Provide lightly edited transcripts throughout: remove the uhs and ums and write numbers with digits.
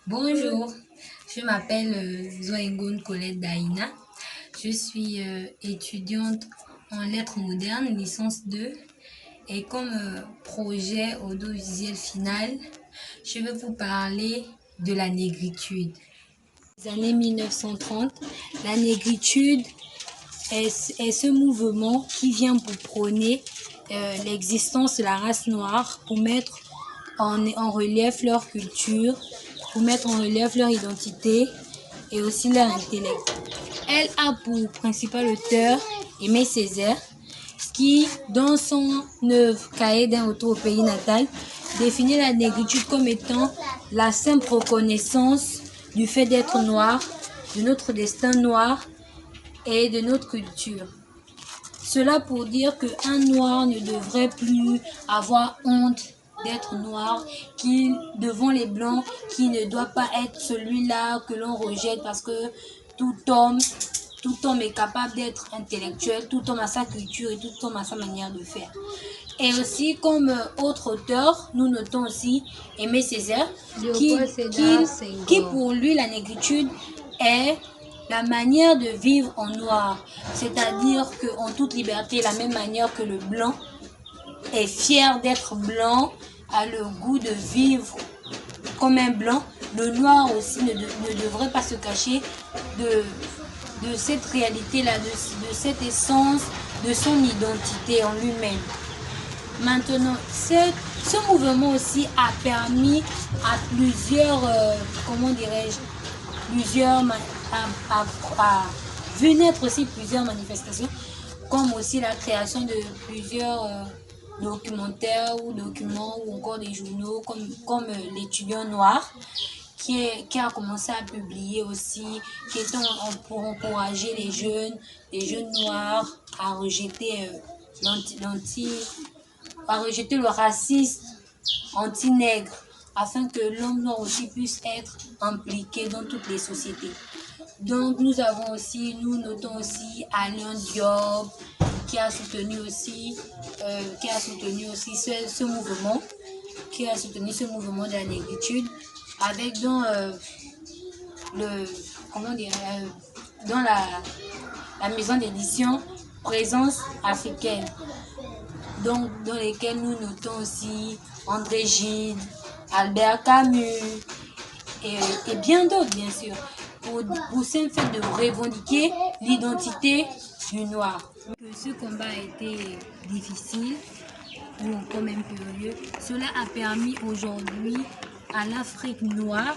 Bonjour, je m'appelle Zoengoun Colette Daïna. Je suis étudiante en lettres modernes, licence 2. Et comme projet audiovisuel final, je vais vous parler de la négritude. Dans les années 1930, la négritude est ce mouvement qui vient pour prôner l'existence de la race noire, pour mettre en relief leur culture, pour mettre en relief leur identité et aussi leur intellect. Elle a pour principal auteur Aimé Césaire, qui, dans son œuvre Cahiers d'un retour au pays natal, définit la négritude comme étant la simple reconnaissance du fait d'être noir, de notre destin noir et de notre culture. Cela pour dire qu'un noir ne devrait plus avoir honte d'être noir, qu'il devant les blancs, qui ne doit pas être celui-là que l'on rejette parce que tout homme est capable d'être intellectuel, tout homme a sa culture et tout homme a sa manière de faire. Et aussi, comme autre auteur, nous notons aussi Aimé Césaire, qui pour lui, la négritude est la manière de vivre en noir. C'est-à-dire qu'en toute liberté, la même manière que le blanc est fier d'être blanc, a le goût de vivre comme un blanc, le noir aussi ne devrait pas se cacher de cette réalité-là, de cette essence, de son identité en lui-même. Maintenant, ce mouvement aussi a permis à plusieurs, à vu naître aussi plusieurs manifestations, comme aussi la création de plusieurs documentaires ou documents ou encore des journaux comme l'étudiant noir, qui a commencé à publier aussi, qui est pour encourager les jeunes noirs à rejeter à rejeter le racisme anti-nègre, afin que l'homme noir aussi puisse être impliqué dans toutes les sociétés. Donc nous notons aussi Alain Diop, qui a soutenu aussi ce mouvement, de la négritude, avec dans la maison d'édition Présence africaine, donc dans lesquelles nous notons aussi André Gide, Albert Camus et bien d'autres, bien sûr, pour ce fait de revendiquer l'identité du noir. Ce combat a été difficile ou encore même périlleux. Cela a permis aujourd'hui à l'Afrique noire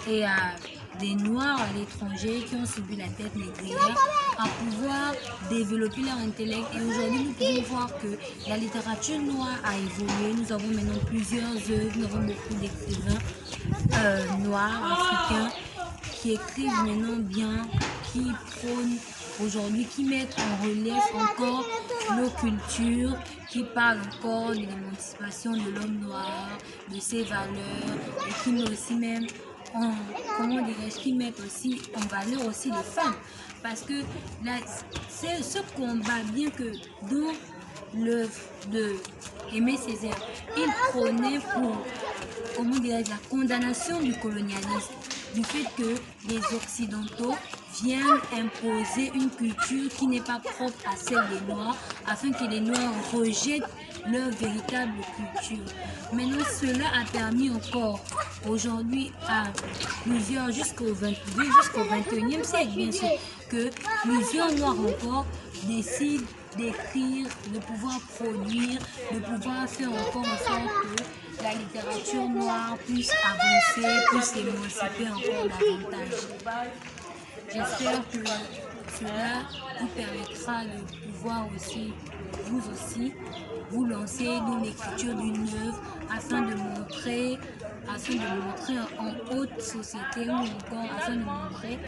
et à des Noirs à l'étranger qui ont subi la traite négrière à pouvoir développer leur intellect. Et aujourd'hui, nous pouvons voir que la littérature noire a évolué. Nous avons maintenant plusieurs œuvres, nous avons beaucoup d'écrivains noirs, africains, qui écrivent maintenant bien, qui prônent aujourd'hui, qui mettent en relief encore nos cultures, qui parlent encore de l'émancipation de l'homme noir, de ses valeurs, et qui met aussi même qui mettent aussi en valeur aussi les femmes. Parce que c'est ce combat, bien que dans l'œuvre de Aimé Césaire, il prônait pour la condamnation du colonialisme, du fait que les Occidentaux viennent imposer une culture qui n'est pas propre à celle des Noirs, afin que les Noirs rejettent leur véritable culture. Maintenant, cela a permis encore aujourd'hui à plusieurs, jusqu'au 21e siècle, bien sûr, que plusieurs Noirs encore décident d'écrire, de pouvoir produire, de pouvoir faire encore en sorte que la littérature noire puisse avancer, puisse s'émanciper encore davantage. J'espère que cela vous permettra de pouvoir aussi, vous aussi, vous lancer dans l'écriture d'une œuvre afin de montrer en haute société ou encore afin de montrer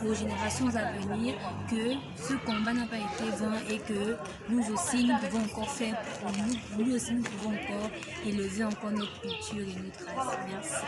aux générations à venir que ce combat n'a pas été vain et que nous aussi nous pouvons encore faire pour nous aussi nous pouvons encore élever encore notre culture et notre race. Merci.